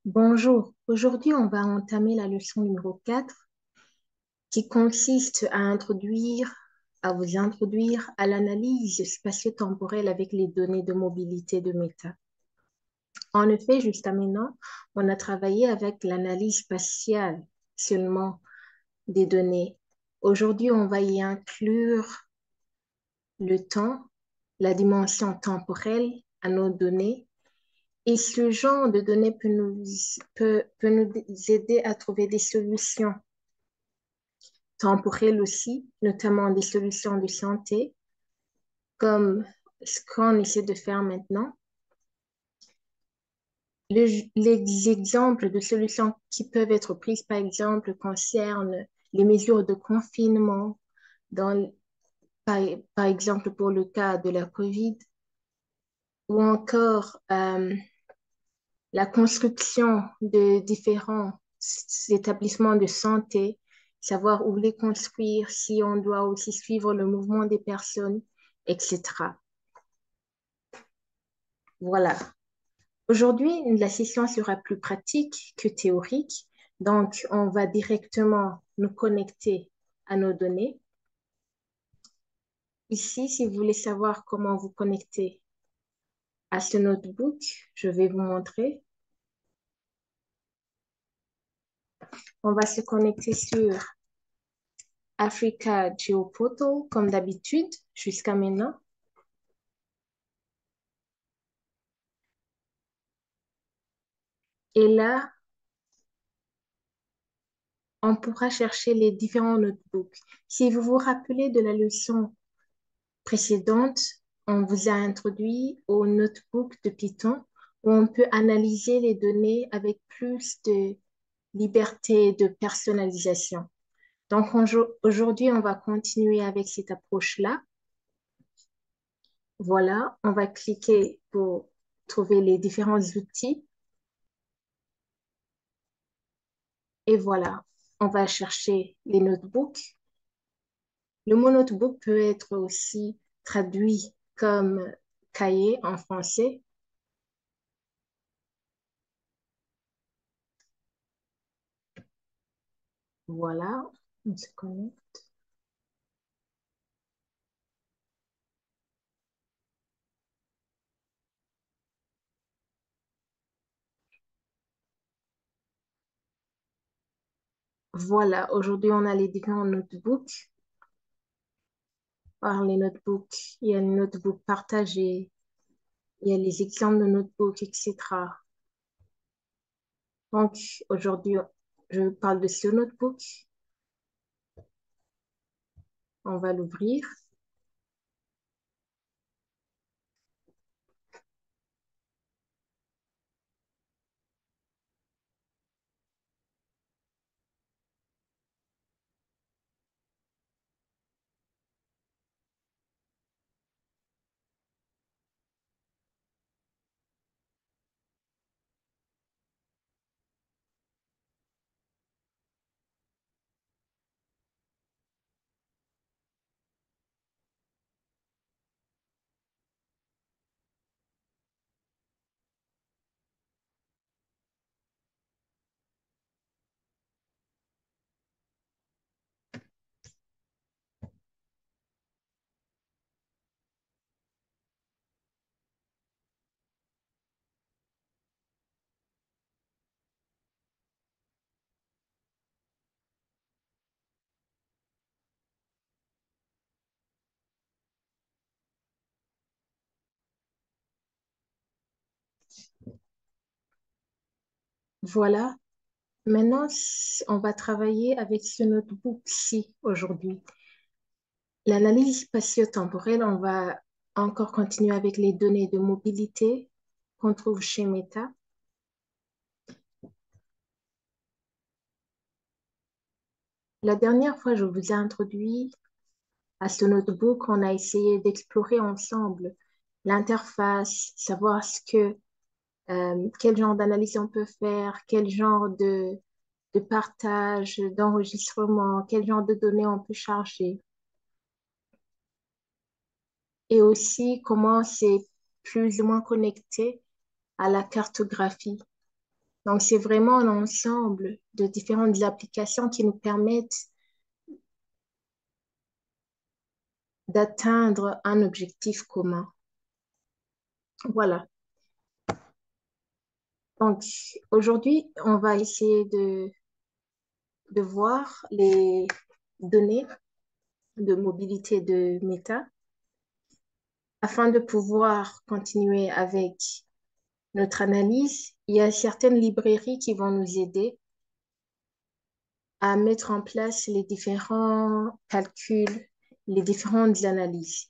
Bonjour, aujourd'hui on va entamer la leçon numéro 4 qui consiste à vous introduire à l'analyse spatio-temporelle avec les données de mobilité de Meta. En effet, jusqu'à maintenant, on a travaillé avec l'analyse spatiale seulement des données. Aujourd'hui, on va y inclure le temps, la dimension temporelle à nos données. Et ce genre de données peut nous aider à trouver des solutions temporelles aussi, notamment des solutions de santé, comme ce qu'on essaie de faire maintenant. Les exemples de solutions qui peuvent être prises, par exemple, concernent les mesures de confinement, dans, par, par exemple pour le cas de la COVID, ou encore la construction de différents établissements de santé, savoir où les construire, si on doit aussi suivre le mouvement des personnes, etc. Voilà. Aujourd'hui, la session sera plus pratique que théorique. Donc, on va directement nous connecter à nos données. Ici, si vous voulez savoir comment vous connecter à ce notebook, je vais vous montrer. On va se connecter sur Africa Geoportal, comme d'habitude, jusqu'à maintenant. Et là, on pourra chercher les différents notebooks. Si vous vous rappelez de la leçon précédente, on vous a introduit au notebook de Python où on peut analyser les données avec plus de liberté et de personnalisation. Donc aujourd'hui, on va continuer avec cette approche-là. Voilà, on va cliquer pour trouver les différents outils. Et voilà, on va chercher les notebooks. Le mot notebook peut être aussi traduit comme cahier en français. Voilà, on se connecte. Voilà, aujourd'hui, on a les différents notebooks. Par les notebooks, il y a le notebook partagé, il y a les exemples de notebooks, etc. Donc, aujourd'hui, je parle de ce notebook. On va l'ouvrir. Voilà. Maintenant, on va travailler avec ce notebook-ci aujourd'hui. L'analyse spatio-temporelle, on va encore continuer avec les données de mobilité qu'on trouve chez Meta. La dernière fois, je vous ai introduit à ce notebook, on a essayé d'explorer ensemble l'interface, savoir quel genre d'analyse on peut faire, quel genre de partage, d'enregistrement, quel genre de données on peut charger, et aussi comment c'est plus ou moins connecté à la cartographie. Donc, c'est vraiment un ensemble de différentes applications qui nous permettent d'atteindre un objectif commun. Voilà. Donc, aujourd'hui, on va essayer de voir les données de mobilité de Meta afin de pouvoir continuer avec notre analyse. Il y a certaines librairies qui vont nous aider à mettre en place les différents calculs, les différentes analyses.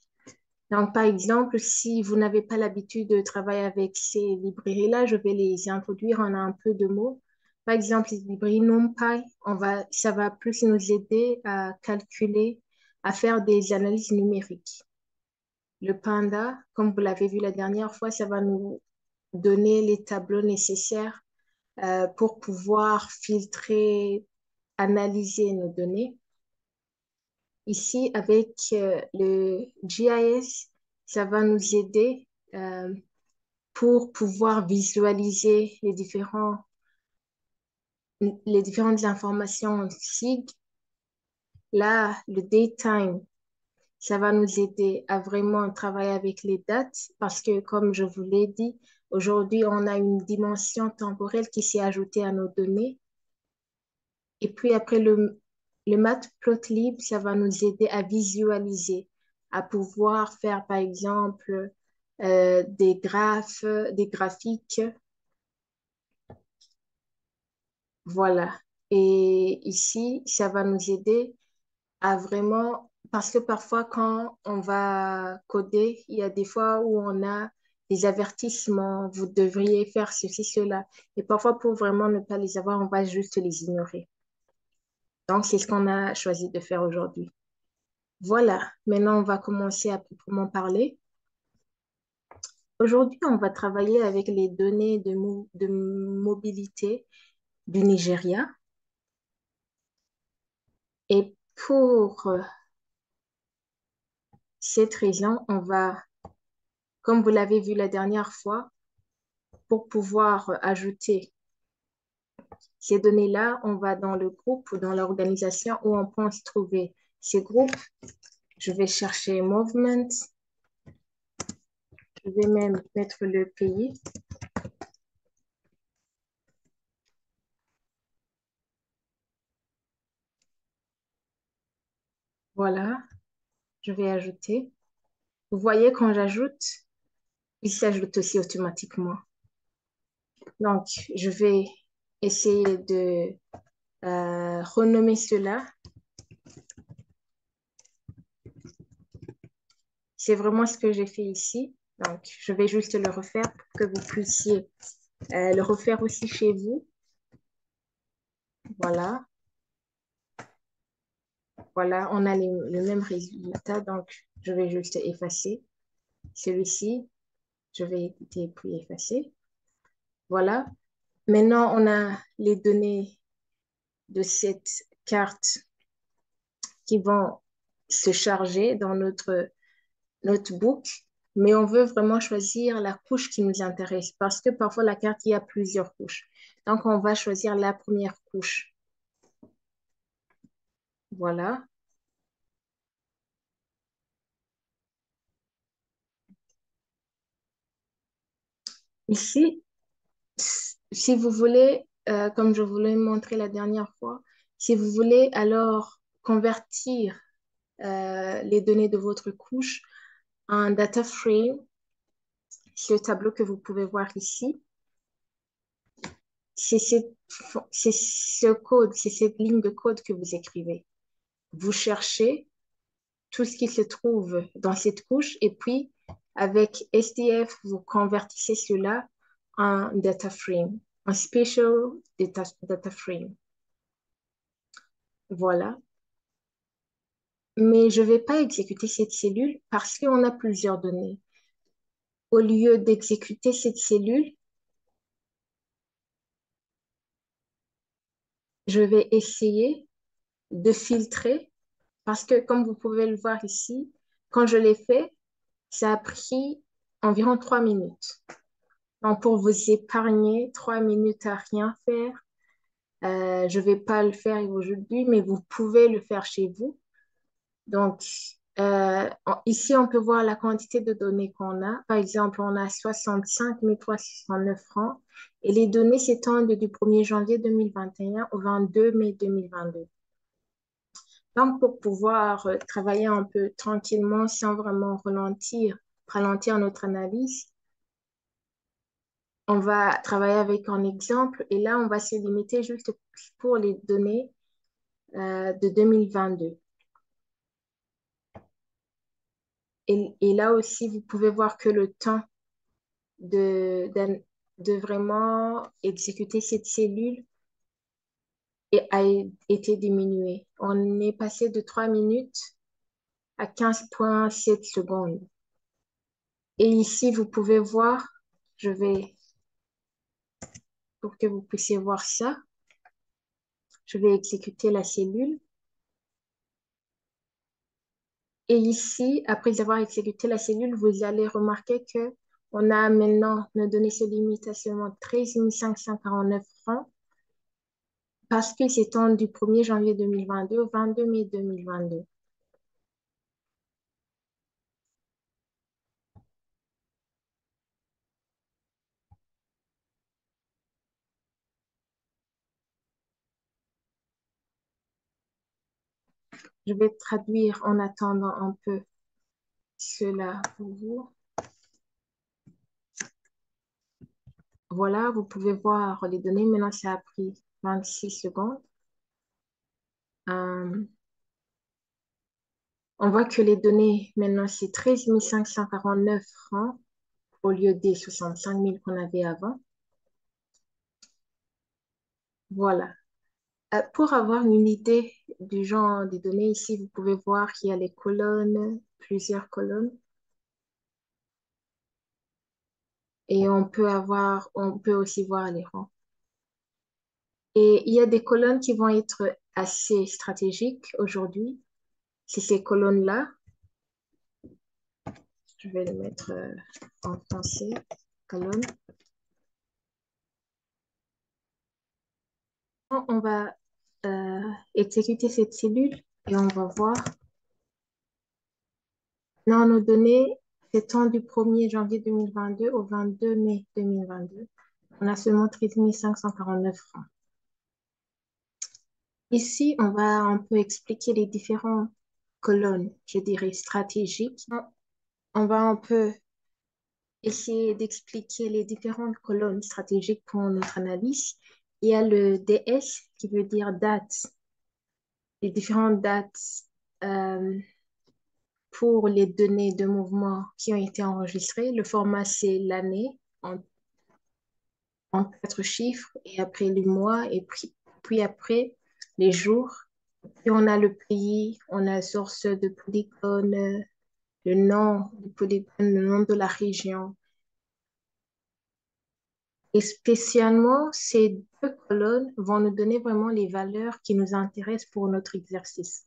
Donc, par exemple, si vous n'avez pas l'habitude de travailler avec ces librairies-là, je vais les introduire en un peu de mots. Par exemple, les librairies NumPy, ça va plus nous aider à calculer, à faire des analyses numériques. Le Panda, comme vous l'avez vu la dernière fois, ça va nous donner les tableaux nécessaires pour pouvoir filtrer, analyser nos données. Ici, avec le GIS, ça va nous aider pour pouvoir visualiser les différentes informations en SIG. Là, le daytime, ça va nous aider à vraiment travailler avec les dates parce que, comme je vous l'ai dit, aujourd'hui, on a une dimension temporelle qui s'est ajoutée à nos données. Et puis après, le Matplotlib, ça va nous aider à visualiser, à pouvoir faire, par exemple, des graphes, des graphiques. Voilà. Et ici, ça va nous aider à vraiment, parce que parfois, quand on va coder, il y a des fois où on a des avertissements, vous devriez faire ceci, cela. Et parfois, pour vraiment ne pas les avoir, on va juste les ignorer. Donc, c'est ce qu'on a choisi de faire aujourd'hui. Voilà, maintenant on va commencer à proprement parler. Aujourd'hui, on va travailler avec les données de mobilité du Nigeria. Et pour cette raison, on va, comme vous l'avez vu la dernière fois, pour pouvoir ajouter ces données-là, on va dans le groupe ou dans l'organisation où on pense trouver ces groupes. Je vais chercher Movement. Je vais même mettre le pays. Voilà, je vais ajouter. Vous voyez, quand j'ajoute, il s'ajoute aussi automatiquement. Donc, je vais essayer de renommer cela. C'est vraiment ce que j'ai fait ici. Donc, je vais juste le refaire pour que vous puissiez le refaire aussi chez vous. Voilà. Voilà, on a le même résultat. Donc, je vais juste effacer celui-ci. Je vais écouter puis effacer. Voilà. Maintenant, on a les données de cette carte qui vont se charger dans notre notebook, mais on veut vraiment choisir la couche qui nous intéresse parce que parfois la carte, il y a plusieurs couches. Donc, on va choisir la première couche. Voilà. Ici, si vous voulez, comme je vous l'ai montré la dernière fois, si vous voulez alors convertir les données de votre couche en data frame, ce tableau que vous pouvez voir ici, c'est ce code, c'est cette ligne de code que vous écrivez. Vous cherchez tout ce qui se trouve dans cette couche et puis avec SDF, vous convertissez cela en data frame, en special data frame. Voilà. Mais je ne vais pas exécuter cette cellule parce qu'on a plusieurs données. Au lieu d'exécuter cette cellule, je vais essayer de filtrer parce que comme vous pouvez le voir ici, quand je l'ai fait, ça a pris environ 3 minutes. Donc, pour vous épargner 3 minutes à rien faire, je ne vais pas le faire aujourd'hui, mais vous pouvez le faire chez vous. Donc, ici, on peut voir la quantité de données qu'on a. Par exemple, on a 65 369 francs et les données s'étendent du 1er janvier 2021 au 22 mai 2022. Donc, pour pouvoir travailler un peu tranquillement sans vraiment ralentir notre analyse, on va travailler avec un exemple et là, on va se limiter juste pour les données de 2022. Et là aussi, vous pouvez voir que le temps de, de vraiment exécuter cette cellule a été diminué. On est passé de 3 minutes à 15,7 secondes. Et ici, vous pouvez voir, je vais, pour que vous puissiez voir ça, je vais exécuter la cellule. Et ici, après avoir exécuté la cellule, vous allez remarquer que on a maintenant, nos données se limitent à seulement 13 549 francs parce que c'est du 1er janvier 2022 au 22 mai 2022. Je vais traduire en attendant un peu cela pour vous. Voilà, vous pouvez voir les données. Maintenant, ça a pris 26 secondes. Euh, on voit que les données, maintenant, c'est 13 549 francs au lieu des 65 000 qu'on avait avant. Voilà. Pour avoir une idée du genre des données ici, vous pouvez voir qu'il y a les colonnes, plusieurs colonnes. Et on peut aussi voir les rangs. Et il y a des colonnes qui vont être assez stratégiques aujourd'hui. C'est ces colonnes-là. Je vais le mettre en français. Colonne. On va exécuter cette cellule et on va voir. Dans nos données, s'étend du 1er janvier 2022 au 22 mai 2022. On a seulement 13 549 francs. Ici, on va un peu expliquer les différentes colonnes, je dirais, stratégiques. On va un peu essayer d'expliquer les différentes colonnes stratégiques pour notre analyse. Il y a le DS qui veut dire date, les différentes dates euh, pour les données de mouvement qui ont été enregistrées. Le format, c'est l'année en, en 4 chiffres et après le mois et puis après les jours. Puis on a le pays, on a la source de polygone, le nom du polygone, le nom de la région. Et spécialement, ces 2 colonnes vont nous donner vraiment les valeurs qui nous intéressent pour notre exercice.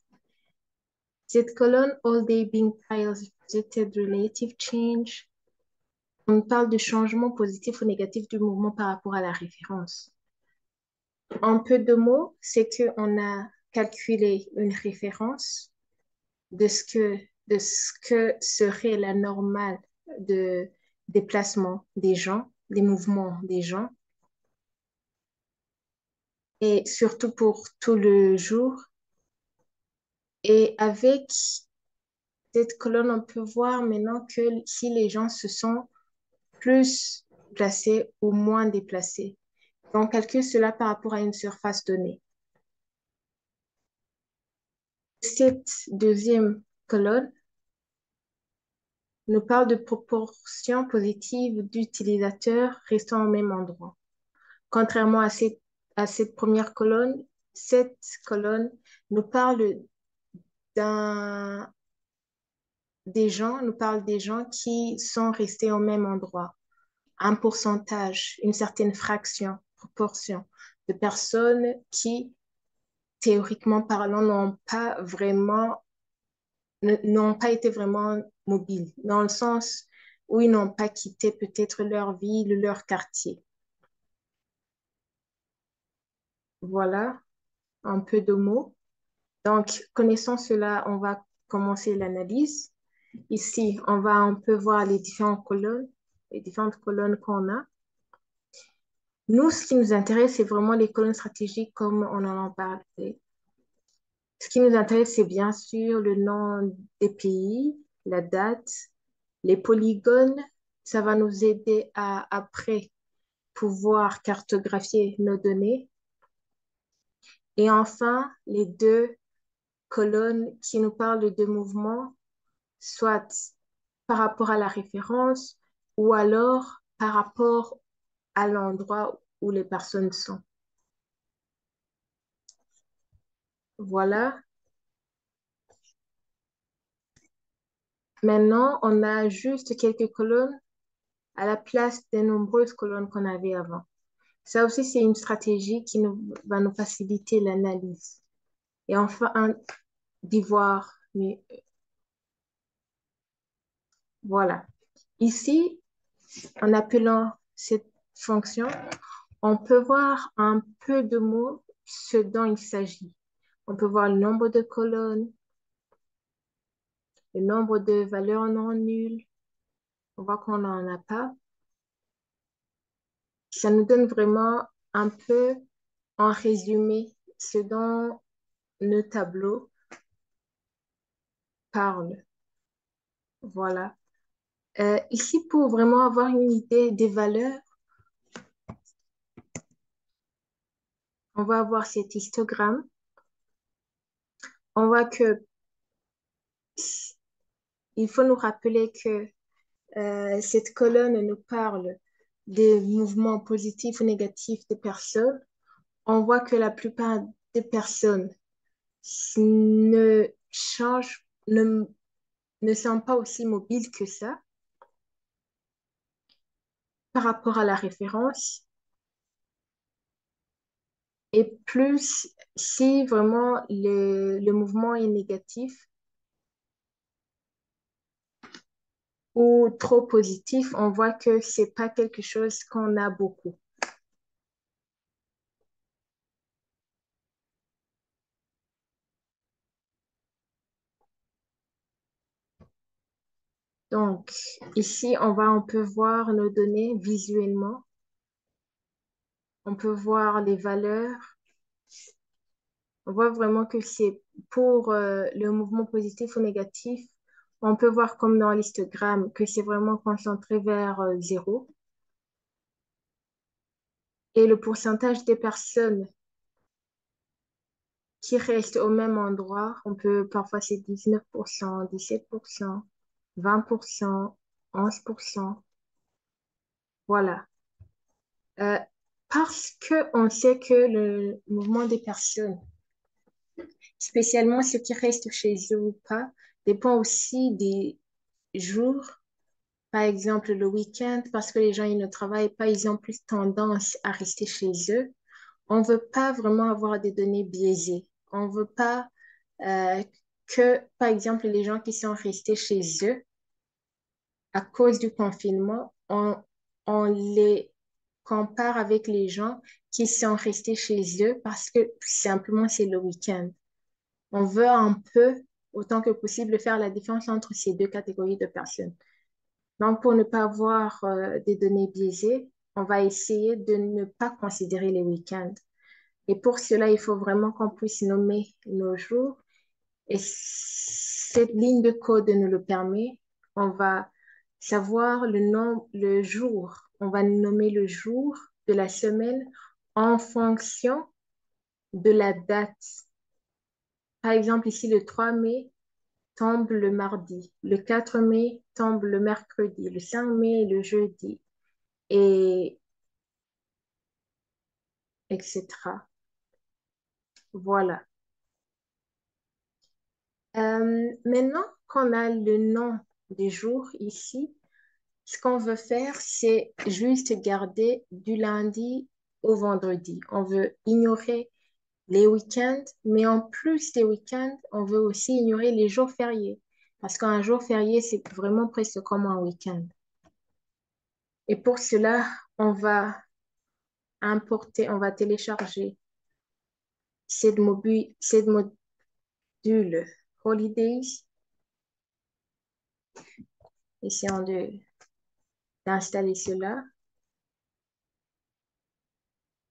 Cette colonne, All Day Being Tiles Projected Relative Change, on parle de changement positif ou négatif du mouvement par rapport à la référence. En peu de mots, c'est qu'on a calculé une référence de de ce que serait la normale de déplacement des gens, des mouvements des gens, et surtout pour tout le jour. Et avec cette colonne, on peut voir maintenant que si les gens se sont plus déplacés ou moins déplacés. On calcule cela par rapport à une surface donnée. Cette deuxième colonne nous parle de proportion positive d'utilisateurs restant au même endroit. Contrairement à cette première colonne, cette colonne nous parle d'un, nous parle des gens qui sont restés au même endroit. Un pourcentage, une certaine fraction, proportion de personnes qui, théoriquement parlant, n'ont pas été vraiment mobiles, dans le sens où ils n'ont pas quitté peut-être leur ville, leur quartier. Voilà un peu de mots. Donc, connaissant cela, on va commencer l'analyse. Ici, on va un peu voir les différentes colonnes qu'on a. Nous, ce qui nous intéresse, c'est vraiment les colonnes stratégiques comme on en a parlé. Ce qui nous intéresse, c'est bien sûr le nom des pays, la date, les polygones. Ça va nous aider à, après, pouvoir cartographier nos données. Et enfin, les deux colonnes qui nous parlent de mouvements, soit par rapport à la référence ou alors par rapport à l'endroit où les personnes sont. Voilà. Maintenant, on a juste quelques colonnes à la place des nombreuses colonnes qu'on avait avant. Ça aussi, c'est une stratégie qui va nous faciliter l'analyse. Et enfin, d'y voir. Mais voilà. Ici, en appelant cette fonction, on peut voir un peu de mots ce dont il s'agit. On peut voir le nombre de colonnes, le nombre de valeurs non nulles. On voit qu'on n'en a pas. Ça nous donne vraiment un peu en résumé ce dont le tableau parle. Voilà. Ici, pour vraiment avoir une idée des valeurs, on va avoir cet histogramme. On voit que il faut nous rappeler que cette colonne nous parle des mouvements positifs ou négatifs des personnes. On voit que la plupart des personnes ne changent, ne sont pas aussi mobiles que ça par rapport à la référence. Et plus si vraiment le mouvement est négatif ou trop positif, on voit que c'est pas quelque chose qu'on a beaucoup. Donc, ici, on peut voir nos données visuellement. On peut voir les valeurs. On voit vraiment que c'est pour le mouvement positif ou négatif. On peut voir comme dans l'histogramme que c'est vraiment concentré vers 0. Et le pourcentage des personnes qui restent au même endroit, on peut parfois c'est 19%, 17%, 20%, 11%. Voilà. Euh, Parce qu'on sait que le mouvement des personnes, spécialement ceux qui restent chez eux ou pas, dépend aussi des jours. Par exemple, le week-end, parce que les gens ils ne travaillent pas, ils ont plus tendance à rester chez eux. On ne veut pas vraiment avoir des données biaisées. On ne veut pas euh, que, par exemple, les gens qui sont restés chez eux à cause du confinement, on les compare avec les gens qui sont restés chez eux parce que simplement c'est le week-end. On veut un peu, autant que possible, faire la différence entre ces deux catégories de personnes. Donc, pour ne pas avoir des données biaisées, on va essayer de ne pas considérer les week-ends. Et pour cela, il faut vraiment qu'on puisse nommer nos jours. Et cette ligne de code nous le permet. On va savoir le nom, le jour. On va nommer le jour de la semaine en fonction de la date. Par exemple, ici, le 3 mai tombe le mardi. Le 4 mai tombe le mercredi. Le 5 mai, le jeudi. Et etc. Voilà. Maintenant qu'on a le nom des jours ici, ce qu'on veut faire, c'est juste garder du lundi au vendredi. On veut ignorer les week-ends, mais en plus des week-ends, on veut aussi ignorer les jours fériés. Parce qu'un jour férié, c'est vraiment presque comme un week-end. Et pour cela, on va importer, on va télécharger cette module Holidays. Essayons d'installer cela.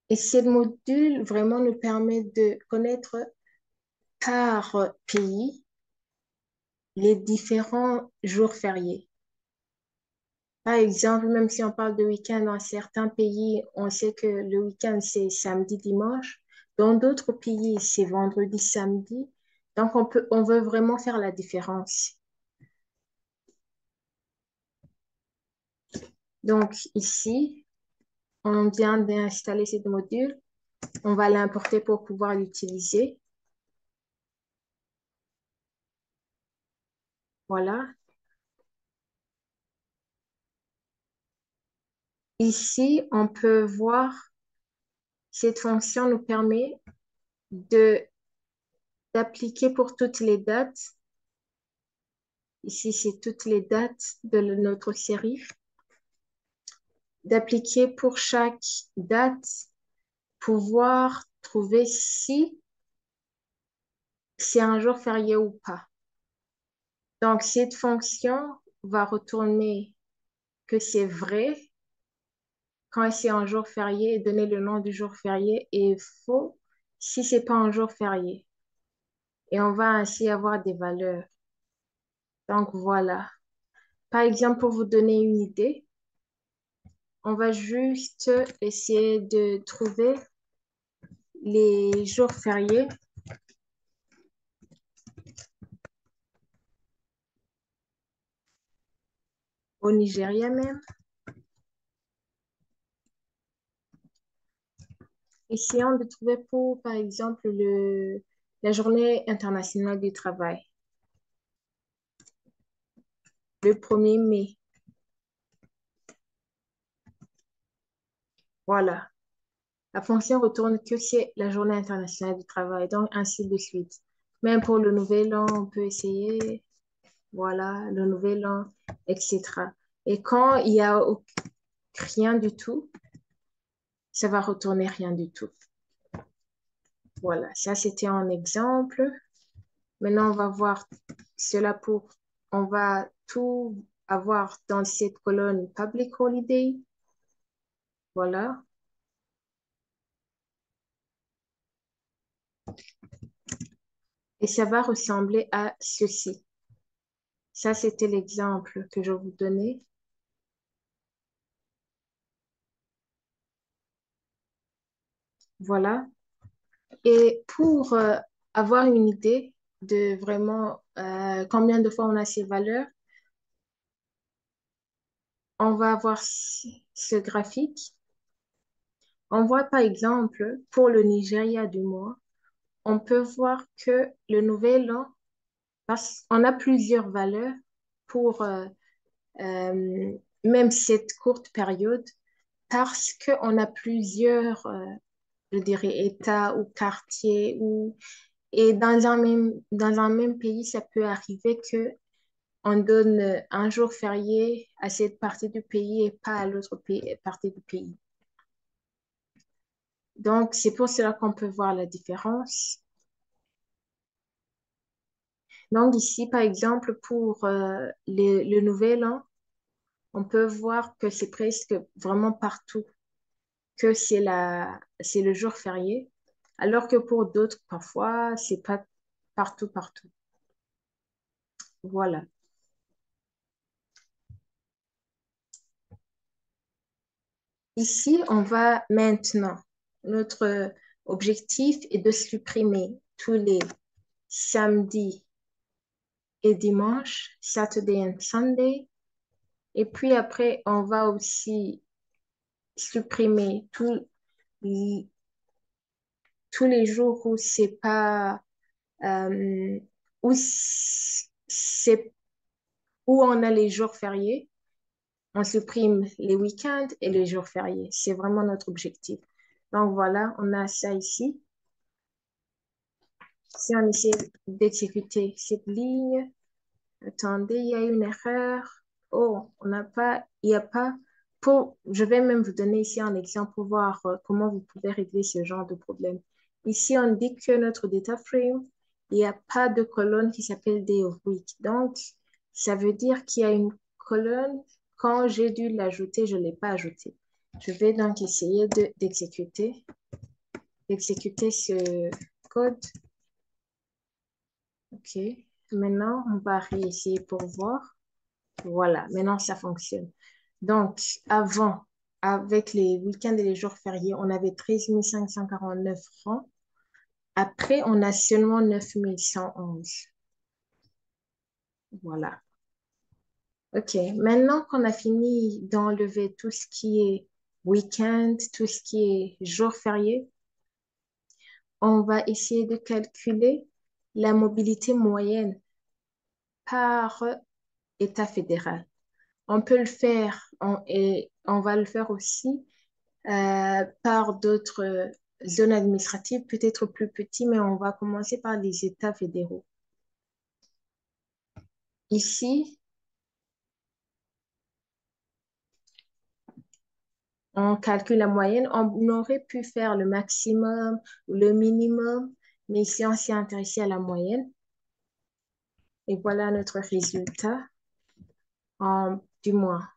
Et ce module vraiment nous permet de connaître par pays les différents jours fériés. Par exemple, même si on parle de week-end, dans certains pays, on sait que le week-end, c'est samedi, dimanche. Dans d'autres pays, c'est vendredi, samedi. Donc, on veut vraiment faire la différence. Donc, ici, on vient d'installer ce module. On va l'importer pour pouvoir l'utiliser. Voilà. Ici, on peut voir, cette fonction nous permet de d'appliquer pour toutes les dates. Ici, c'est toutes les dates de notre série. D'appliquer pour chaque date, pouvoir trouver si c'est un jour férié ou pas. Donc, cette fonction va retourner que c'est vrai quand c'est un jour férié et donner le nom du jour férié et faux si c'est pas un jour férié. Et on va ainsi avoir des valeurs. Donc, voilà. Par exemple, pour vous donner une idée, on va juste essayer de trouver les jours fériés au Nigeria même. Essayons de trouver pour, par exemple, la journée internationale du travail, le 1er mai. Voilà. La fonction retourne que c'est la journée internationale du travail, donc ainsi de suite. Même pour le nouvel an, on peut essayer, voilà, le nouvel an, etc. Et quand il y a rien du tout, ça va retourner rien du tout. Voilà, ça c'était un exemple. Maintenant, on va voir cela on va tout avoir dans cette colonne Public Holiday. Voilà. Et ça va ressembler à ceci. Ça, c'était l'exemple que je vous donnais. Voilà. Et pour avoir une idée de vraiment combien de fois on a ces valeurs, on va avoir ce graphique. On voit par exemple pour le Nigeria du mois, on peut voir que le nouvel an, parce qu'on a plusieurs valeurs pour euh, même cette courte période, parce qu'on a plusieurs, je dirais, États ou quartiers, et dans un même pays, ça peut arriver que on donne un jour férié à cette partie du pays et pas à l'autre partie du pays. Donc, c'est pour cela qu'on peut voir la différence. Donc, ici, par exemple, pour le nouvel an, on peut voir que c'est presque vraiment partout que c'est le jour férié, alors que pour d'autres, parfois, c'est pas partout, partout. Voilà. Ici, on va maintenant, notre objectif est de supprimer tous les samedis et dimanches, Saturday and Sunday. Et puis après, on va aussi supprimer tous les jours où c'est pas, euh, où c'est, où on a les jours fériés. On supprime les week-ends et les jours fériés. C'est vraiment notre objectif. Donc voilà, on a ça ici. Si on essaie d'exécuter cette ligne, attendez, il y a une erreur. Oh, il n'y a pas je vais même vous donner ici un exemple pour voir comment vous pouvez régler ce genre de problème. Ici, on dit que notre data frame, il n'y a pas de colonne qui s'appelle day of week. Donc, ça veut dire qu'il y a une colonne, quand j'ai dû l'ajouter, je ne l'ai pas ajoutée. Je vais donc essayer d'exécuter ce code. OK. Maintenant, on va réessayer pour voir. Voilà, maintenant ça fonctionne. Donc, avant, avec les week-ends et les jours fériés, on avait 13 549 francs. Après, on a seulement 9 111. Voilà. OK, maintenant qu'on a fini d'enlever tout ce qui est week-end, tout ce qui est jours fériés, on va essayer de calculer la mobilité moyenne par État fédéral. On peut le faire et on va le faire aussi par d'autres zones administratives, peut-être plus petites, mais on va commencer par les États fédéraux. Ici, on calcule la moyenne. On aurait pu faire le maximum ou le minimum, mais ici, on s'est intéressé à la moyenne. Et voilà notre résultat, du moins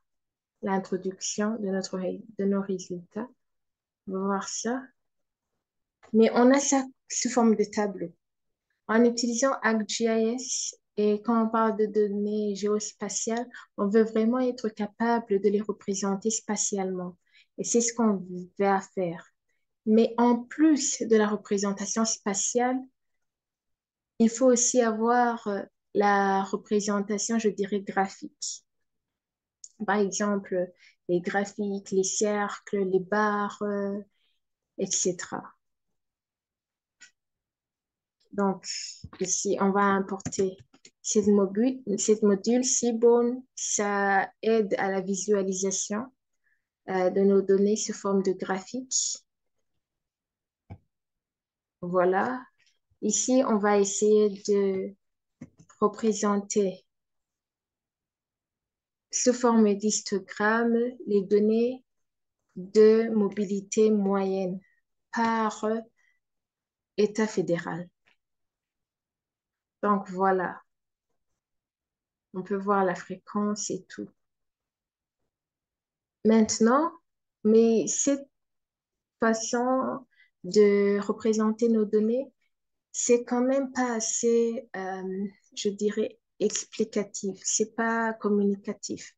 l'introduction de nos résultats. On va voir ça. Mais on a ça sous forme de tableau. En utilisant ArcGIS et quand on parle de données géospatiales, on veut vraiment être capable de les représenter spatialement. Et c'est ce qu'on va faire. Mais en plus de la représentation spatiale, il faut aussi avoir la représentation, je dirais, graphique. Par exemple, les graphiques, les cercles, les barres, etc. Donc, ici, on va importer cette module Seaborn. Ça aide à la visualisation de nos données sous forme de graphique. Voilà. Ici, on va essayer de représenter sous forme d'histogramme les données de mobilité moyenne par État fédéral. Donc, voilà. On peut voir la fréquence et tout. Maintenant, mais cette façon de représenter nos données, c'est quand même pas assez, je dirais, explicatif. C'est pas communicatif.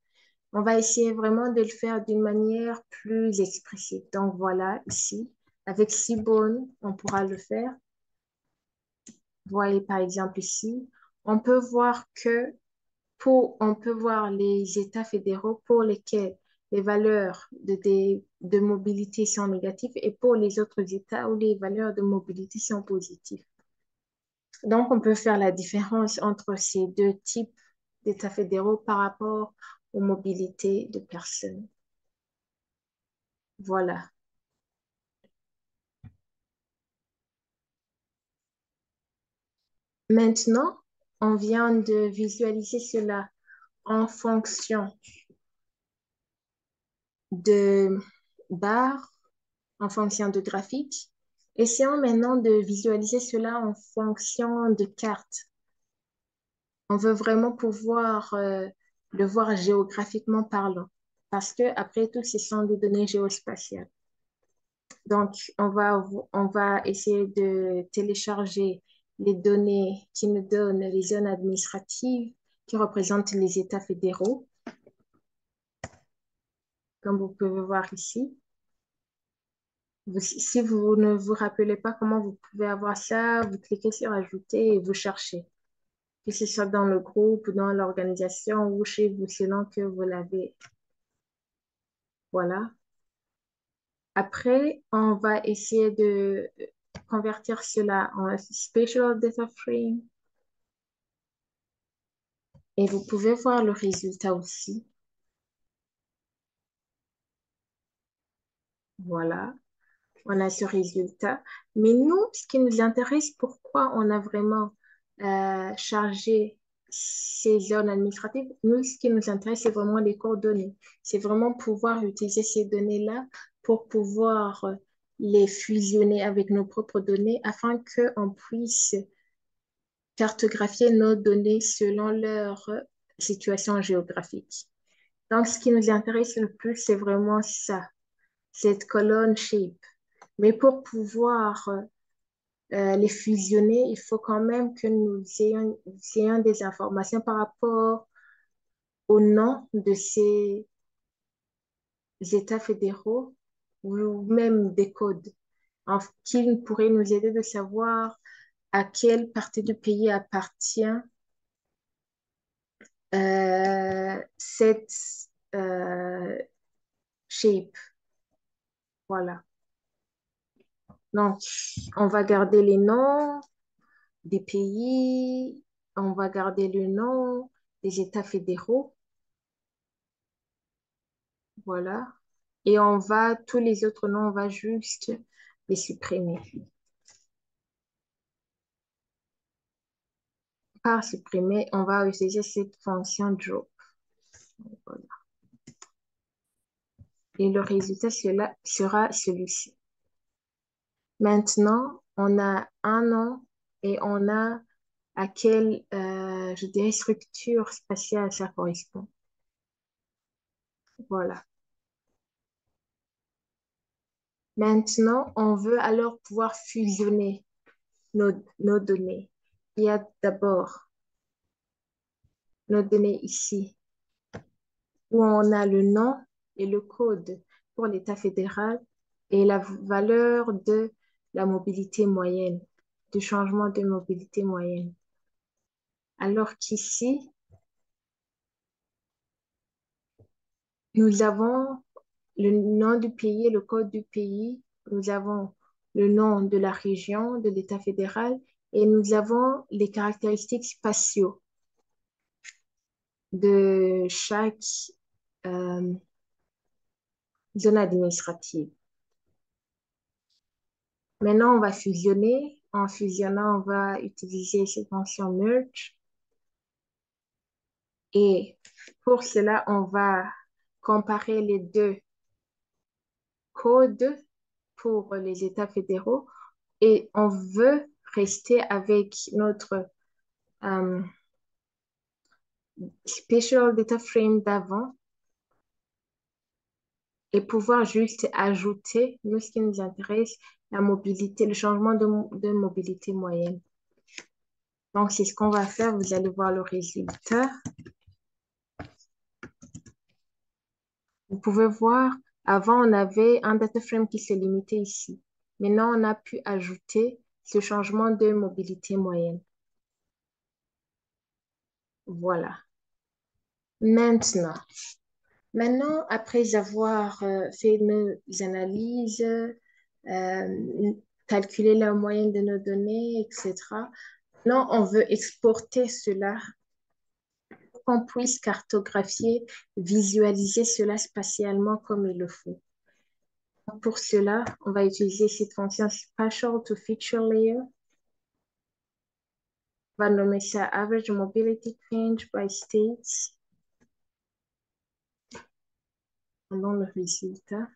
On va essayer vraiment de le faire d'une manière plus expressive. Donc voilà, ici, avec Seaborn, on pourra le faire. Vous voyez par exemple ici, on peut voir que on peut voir les États fédéraux pour lesquels les valeurs de mobilité sont négatives et pour les autres États où les valeurs de mobilité sont positives. Donc, on peut faire la différence entre ces deux types d'États fédéraux par rapport aux mobilités de personnes. Voilà. Maintenant, on vient de visualiser cela en fonction de barres, en fonction de graphiques. Essayons maintenant de visualiser cela en fonction de cartes. On veut vraiment pouvoir le voir géographiquement parlant, parce que après tout, ce sont des données géospatiales. Donc, on va essayer de télécharger les données qui nous donnent les zones administratives qui représentent les États fédéraux, comme vous pouvez voir ici. Si vous ne vous rappelez pas comment vous pouvez avoir ça, vous cliquez sur Ajouter et vous cherchez, que ce soit dans le groupe, dans l'organisation ou chez vous, selon que vous l'avez. Voilà. Après, on va essayer de convertir cela en Spatial Data Frame et vous pouvez voir le résultat aussi. Voilà, on a ce résultat. Mais nous, ce qui nous intéresse, pourquoi on a vraiment chargé ces zones administratives, nous, ce qui nous intéresse, c'est vraiment les coordonnées. C'est vraiment pouvoir utiliser ces données-là pour pouvoir les fusionner avec nos propres données afin qu'on puisse cartographier nos données selon leur situation géographique. Donc, ce qui nous intéresse le plus, c'est vraiment ça, cette colonne shape. Mais pour pouvoir les fusionner, il faut quand même que ayons des informations par rapport au nom de ces États fédéraux ou même des codes qui pourraient nous aider de savoir à quelle partie du pays appartient cette euh, shape. Voilà. Donc, on va garder les noms des pays, on va garder le nom des États fédéraux. Voilà. Et tous les autres noms, on va juste les supprimer. Par supprimer, on va utiliser cette fonction drop. Voilà. Et le résultat sera celui-ci. Maintenant, on a un nom et on a à quelle, je dirais, structure spatiale ça correspond. Voilà. Maintenant, on veut alors pouvoir fusionner nos données. Il y a d'abord nos données ici, où on a le nom et le code pour l'État fédéral et la valeur de la mobilité moyenne, du changement de mobilité moyenne. Alors qu'ici, nous avons le nom du pays et le code du pays, nous avons le nom de la région, de l'État fédéral, et nous avons les caractéristiques spatiaux de chaque euh, zone administrative. Maintenant, on va fusionner. En fusionnant, on va utiliser cette fonction merge. Et pour cela, on va comparer les deux codes pour les États fédéraux et on veut rester avec notre euh, special data frame d'avant et pouvoir juste ajouter, nous, ce qui nous intéresse, la mobilité, le changement de mobilité moyenne. Donc, c'est ce qu'on va faire. Vous allez voir le résultat. Vous pouvez voir, avant, on avait un data frame qui se limitait ici. Maintenant, on a pu ajouter ce changement de mobilité moyenne. Voilà. Maintenant, après avoir fait nos analyses, calculé la moyenne de nos données, etc., maintenant, on veut exporter cela pour qu'on puisse cartographier, visualiser cela spatialement comme il le faut. Pour cela, on va utiliser cette fonction Spatial to Feature Layer. On va nommer ça Average Mobility Change by State. Dans le résultat.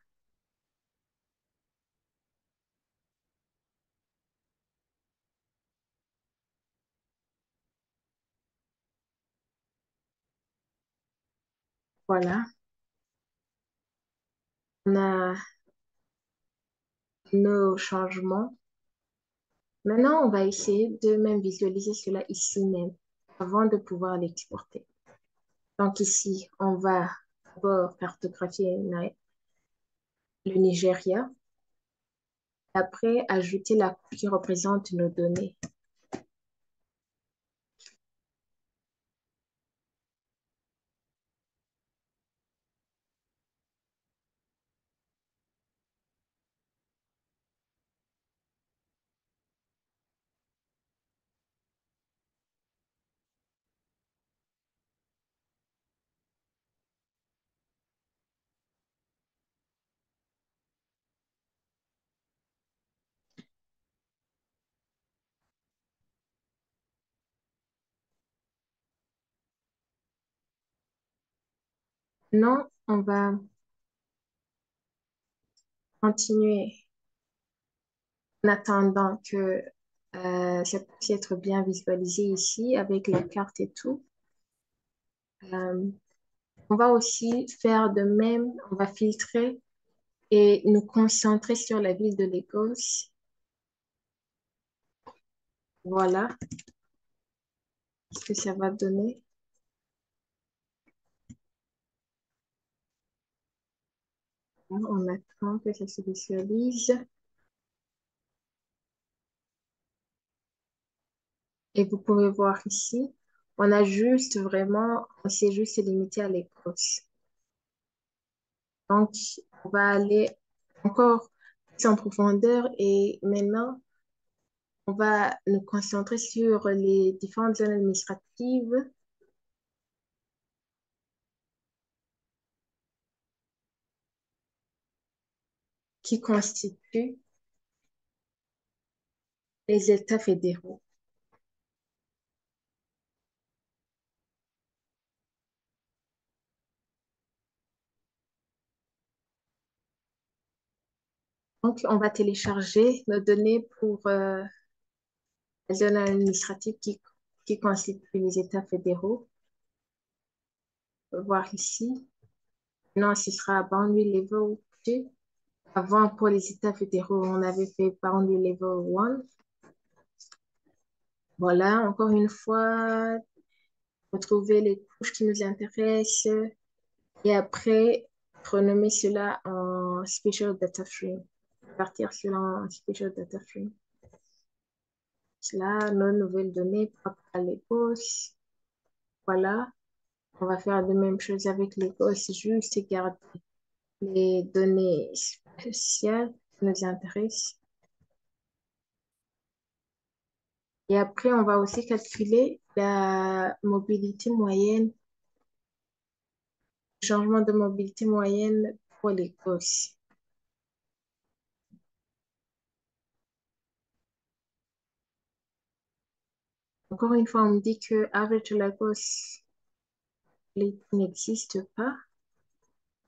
Voilà. On a nos changements. Maintenant, on va essayer de même visualiser cela ici même avant de pouvoir l'exporter. Donc ici, on va d'abord cartographier le Nigeria. Après, ajouter la couche qui représente nos données. Non, on va continuer en attendant que ça puisse être bien visualisé ici avec la carte et tout. Euh, on va aussi faire de même, on va filtrer et nous concentrer sur la ville de Lagos. Voilà ce que ça va donner. On attend que ça se visualise. Et vous pouvez voir ici, on s'est juste limité à l'Écosse. Donc, on va aller encore plus en profondeur et maintenant, on va nous concentrer sur les différentes zones administratives qui constituent les États fédéraux. Donc, on va télécharger nos données pour les zones administratives qui constituent les États fédéraux. On va voir ici. Non, ce sera Boundary Level 2. Avant, pour les États fédéraux, on avait fait Boundary Level 1. Voilà, encore une fois, retrouver les couches qui nous intéressent et après, renommer cela en Special Data Frame. Partir cela en Special Data Frame. Là, nos nouvelles données propres à l'ECOS. Voilà, on va faire de même chose avec l'ECOS, juste garder les données spéciales qui nous intéressent. Et après, on va aussi calculer la mobilité moyenne, le changement de mobilité moyenne pour les gosses. Encore une fois, on me dit que Average Lagos n'existe pas.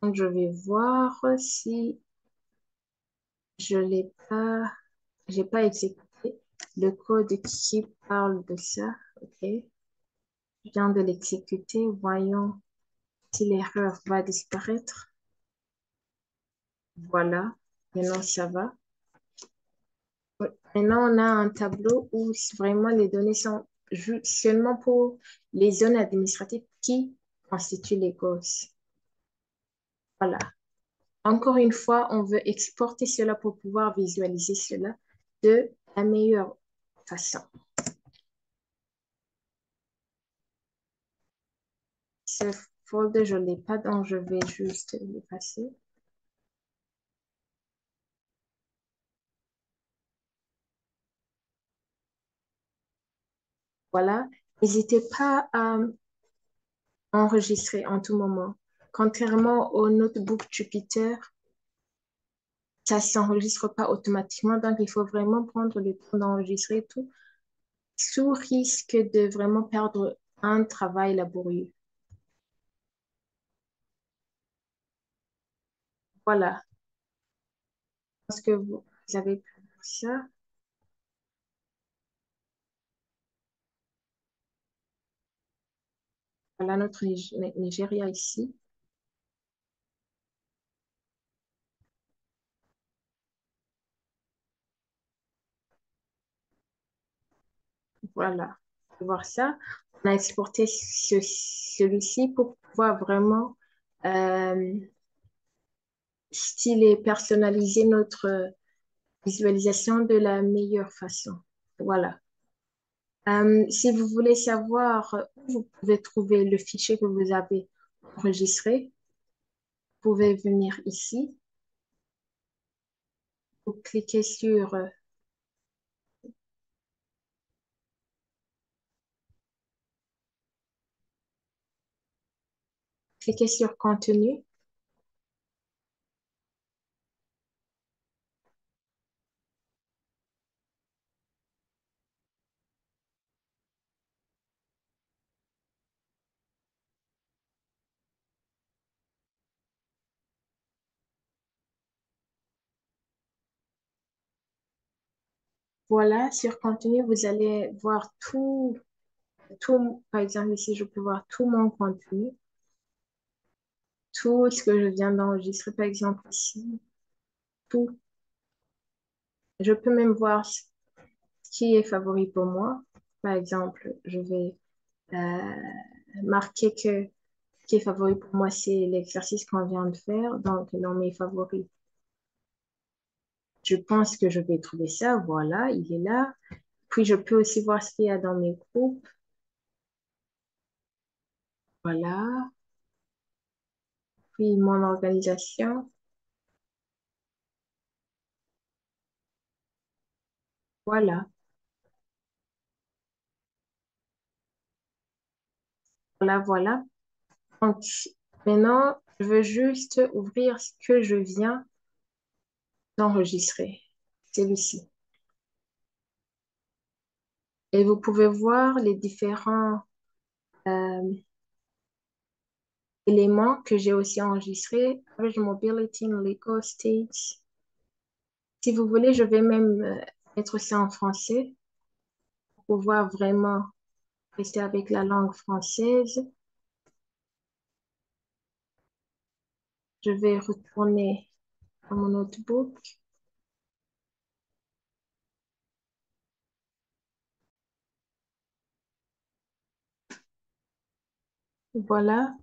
Donc, je vais voir si je l'ai pas, j'ai pas exécuté le code qui parle de ça. OK. Je viens de l'exécuter. Voyons si l'erreur va disparaître. Voilà. Maintenant, ça va. Ouais. Maintenant, on a un tableau où vraiment les données sont seulement pour les zones administratives qui constituent les gosses. Voilà. Encore une fois, on veut exporter cela pour pouvoir visualiser cela de la meilleure façon. Ce folder, je ne l'ai pas, donc je vais juste l'effacer. Voilà. N'hésitez pas à enregistrer en tout moment. Contrairement au notebook Jupyter, ça ne s'enregistre pas automatiquement, donc il faut vraiment prendre le temps d'enregistrer tout, sous risque de vraiment perdre un travail laborieux. Voilà, parce que vous avez pu voir ça. Voilà notre Nigeria ici. Voilà, vous pouvez voir ça. On a exporté celui-ci pour pouvoir vraiment styler, personnaliser notre visualisation de la meilleure façon. Voilà. Si vous voulez savoir où vous pouvez trouver le fichier que vous avez enregistré, vous pouvez venir ici. Vous cliquez sur Contenu. Voilà, sur contenu, vous allez voir tout, par exemple, ici, je peux voir tout mon contenu, tout ce que je viens d'enregistrer, par exemple, ici, tout. Je peux même voir ce qui est favori pour moi. Par exemple, je vais marquer que ce qui est favori pour moi, c'est l'exercice qu'on vient de faire. Donc, dans mes favoris, je pense que je vais trouver ça. Voilà, il est là. Puis, je peux aussi voir ce qu'il y a dans mes groupes. Voilà. Puis, mon organisation. Voilà. Voilà, voilà. Donc, maintenant, je veux juste ouvrir ce que je viens d'enregistrer. Celui-ci. Et vous pouvez voir les différents euh, éléments que j'ai aussi enregistrés. Average mobility in legal states. Si vous voulez, je vais même mettre ça en français pour pouvoir vraiment rester avec la langue française. Je vais retourner à mon notebook. Voilà.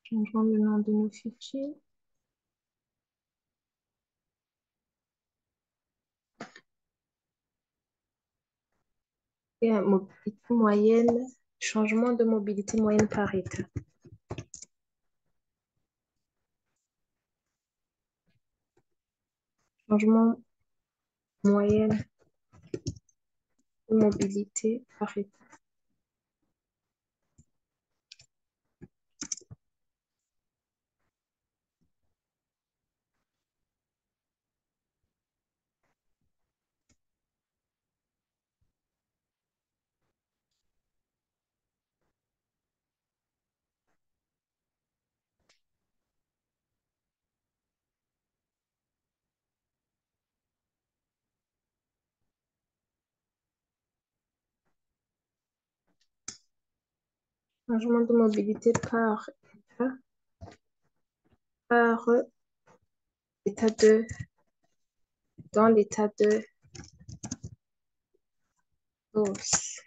Changeons le nom de nos fichiers. Et mobilité moyenne, changement de mobilité moyenne par état. Changement moyenne de mobilité par état. Changement de mobilité par état, par état de, dans l'état de hausse.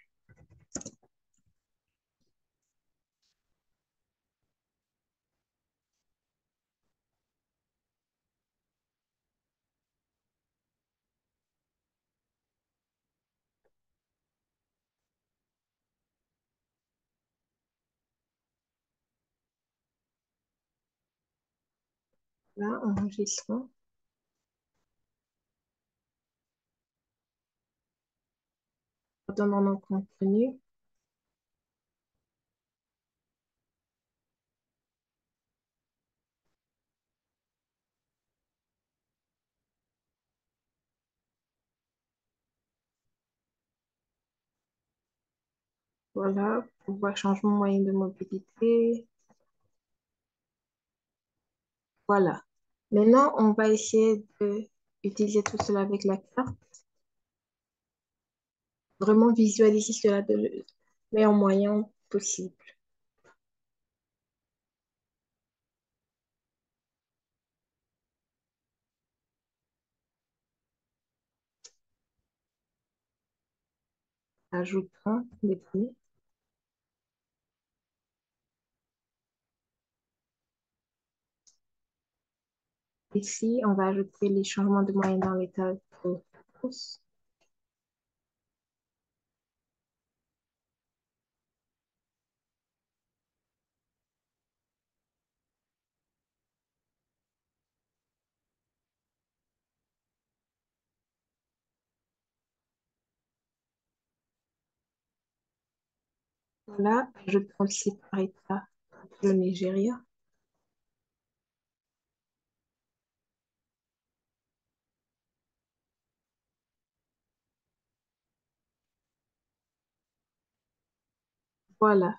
Là, enregistrement. Dans mon contenu. Voilà, pour voir changement moyen de mobilité. Voilà. Maintenant, on va essayer de utiliser tout cela avec la carte. Vraiment visualiser cela de le meilleur moyen possible. Ajoutant des données. Ici, on va ajouter les changements de moyenne dans l'état de hausse. Voilà, ajoutons aussi par état le Nigeria. Voilà.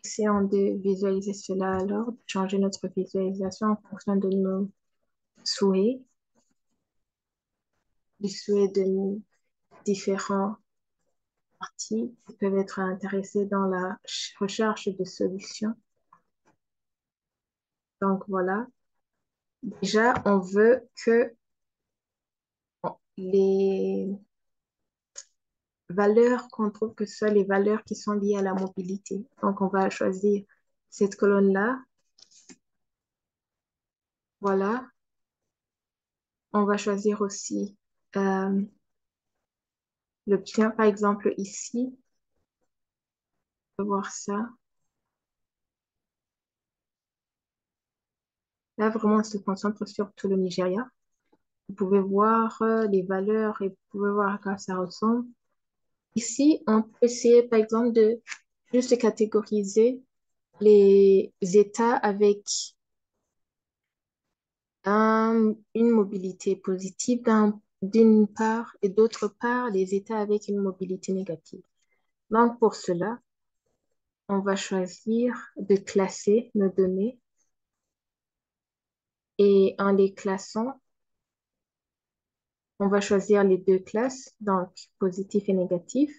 Essayons de visualiser cela alors, de changer notre visualisation en fonction de nos souhaits, du souhait de nos différents parties qui peuvent être intéressés dans la recherche de solutions. Donc voilà, déjà, on veut que les valeurs qu'on trouve que ce soit les valeurs qui sont liées à la mobilité. Donc on va choisir cette colonne-là. Voilà. On va choisir aussi euh, l'option, par exemple, ici. On peut voir ça. Là, vraiment, on se concentre sur tout le Nigeria. Vous pouvez voir les valeurs et vous pouvez voir à quoi ça ressemble. Ici, on peut essayer, par exemple, de juste catégoriser les États avec une mobilité positive d'une part et d'autre part, les États avec une mobilité négative. Donc, pour cela, on va choisir de classer nos données et en les classant, on va choisir les deux classes, donc positif et négatif.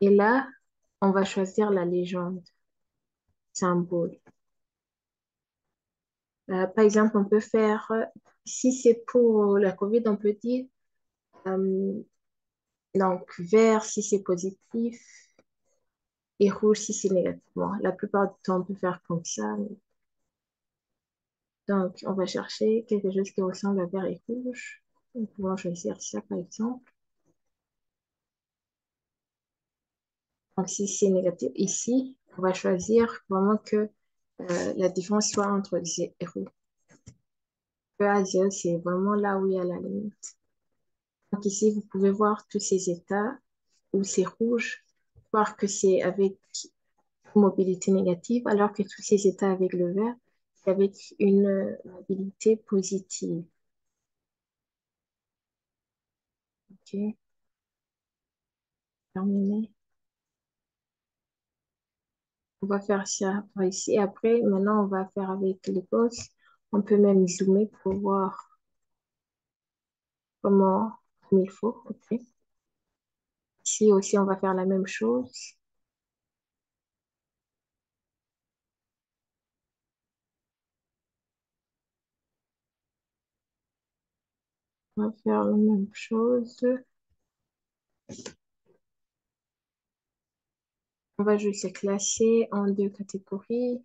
Et là, on va choisir la légende, symbole. Par exemple, on peut faire, si c'est pour la COVID, on peut dire, euh, donc vert si c'est positif et rouge si c'est négatif. Bon, la plupart du temps, on peut faire comme ça. Donc, on va chercher quelque chose qui ressemble à vert et rouge. Nous pouvons choisir ça, par exemple. Donc, si c'est négatif ici, on va choisir vraiment que la différence soit entre 0. Que à 0, c'est vraiment là où il y a la limite. Donc, ici, vous pouvez voir tous ces états où c'est rouge, voir que c'est avec une mobilité négative, alors que tous ces états avec le vert, c'est avec une mobilité positive. OK, terminé. On va faire ça par ici. Après, maintenant, on va faire avec les gosses. On peut même zoomer pour voir comment comme il faut. OK. Ici aussi, on va faire la même chose. On va faire la même chose. On va juste les classer en deux catégories.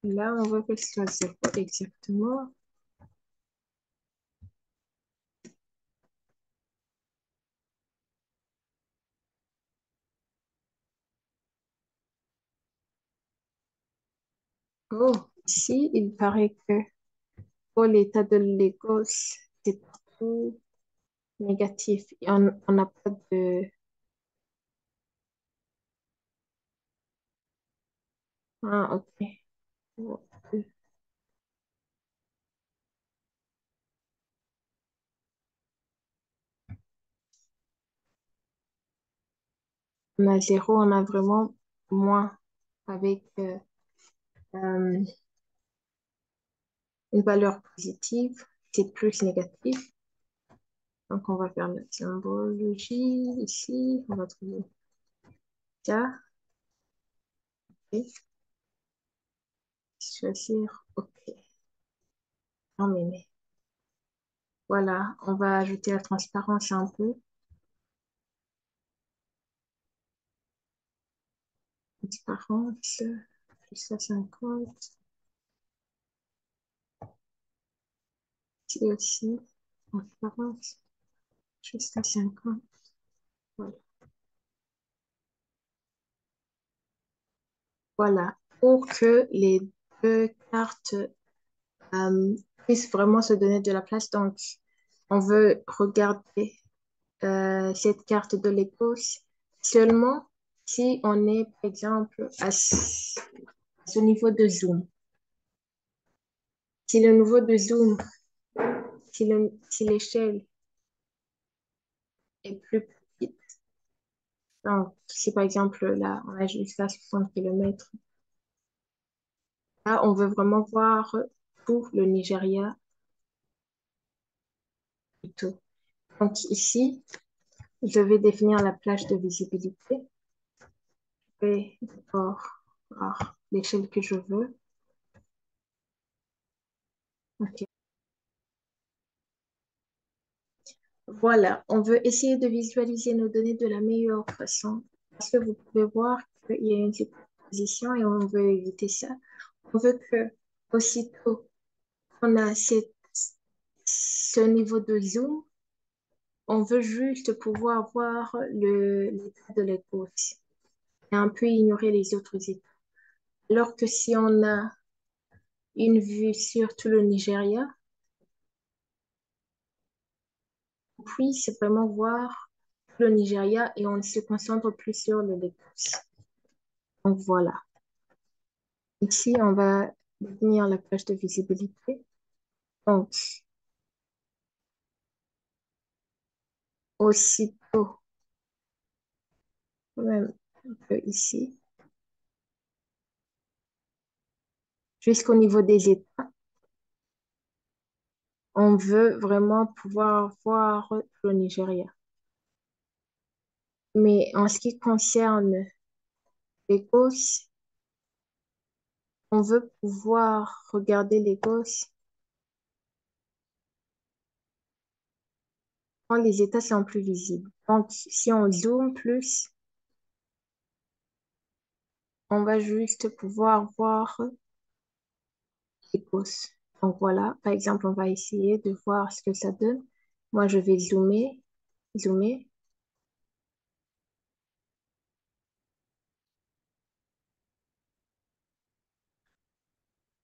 Là, on va que ce soit 0 exactement. Oh, ici, il paraît que pour l'état de l'Écosse, c'est tout négatif. Et on n'a pas de... Ah, ok. On a 0, on a vraiment moins avec euh, une valeur positive. C'est plus négatif. Donc, on va faire la symbologie ici. On va trouver ça. Ok. Choisir OK. Terminé. Voilà, on va ajouter la transparence un peu. Transparence, jusqu'à 50. Ici aussi, transparence, jusqu'à 50. Voilà. Voilà. Pour que les deux cartes puissent vraiment se donner de la place. Donc, on veut regarder cette carte de l'Écosse seulement si on est, par exemple, à ce niveau de zoom. Si le niveau de zoom, si l'échelle est plus petite. Donc, si par exemple, là, on a jusqu'à 60 kilomètres, là, on veut vraiment voir tout le Nigeria plutôt. Donc, ici, je vais définir la plage de visibilité. Je vais d'abord voir l'échelle que je veux. OK. Voilà, on veut essayer de visualiser nos données de la meilleure façon. Parce que vous pouvez voir qu'il y a une superposition et on veut éviter ça. On veut que aussitôt qu'on a ce niveau de zoom, on veut juste pouvoir voir l'état de l'écoute et un peu ignorer les autres états. Alors que si on a une vue sur tout le Nigeria, puis c'est vraiment voir tout le Nigeria et on se concentre plus sur le Lagos. Donc voilà. Ici, on va définir la plage de visibilité. Donc, aussitôt, même un peu ici, jusqu'au niveau des États, on veut vraiment pouvoir voir le Nigeria. Mais en ce qui concerne Lagos, on veut pouvoir regarder Lagos quand les États sont plus visibles. Donc, si on zoome plus, on va juste pouvoir voir Lagos. Donc voilà, par exemple, on va essayer de voir ce que ça donne. Moi, je vais zoomer.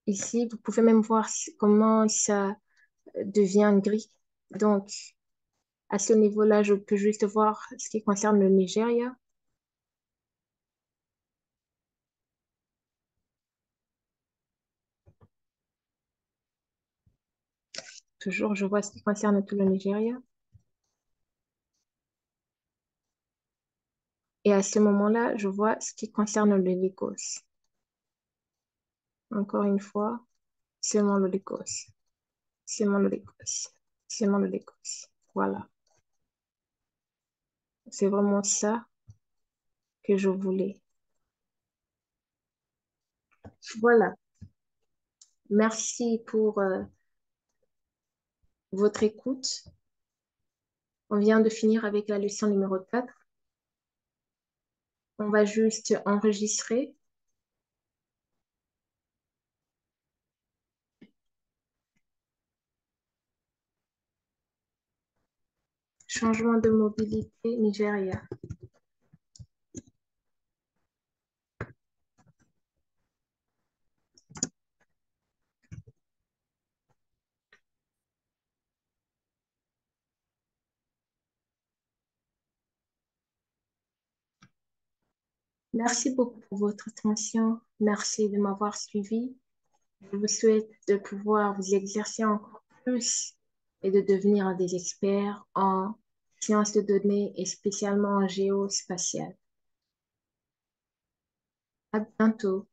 Ici, vous pouvez même voir comment ça devient gris. Donc, à ce niveau-là, je peux juste voir ce qui concerne le Nigeria. Toujours, je vois ce qui concerne tout le Nigeria. Et à ce moment-là, je vois ce qui concerne le Lagos. Encore une fois, seulement le Lagos. Seulement le Lagos. Seulement le Lagos. Voilà. C'est vraiment ça que je voulais. Voilà. Merci pour votre écoute. On vient de finir avec la leçon numéro 4. On va juste enregistrer. Changement de mobilité Nigeria. Merci beaucoup pour votre attention. Merci de m'avoir suivi. Je vous souhaite de pouvoir vous exercer encore plus et de devenir des experts en sciences de données et spécialement en géospatiale. À bientôt.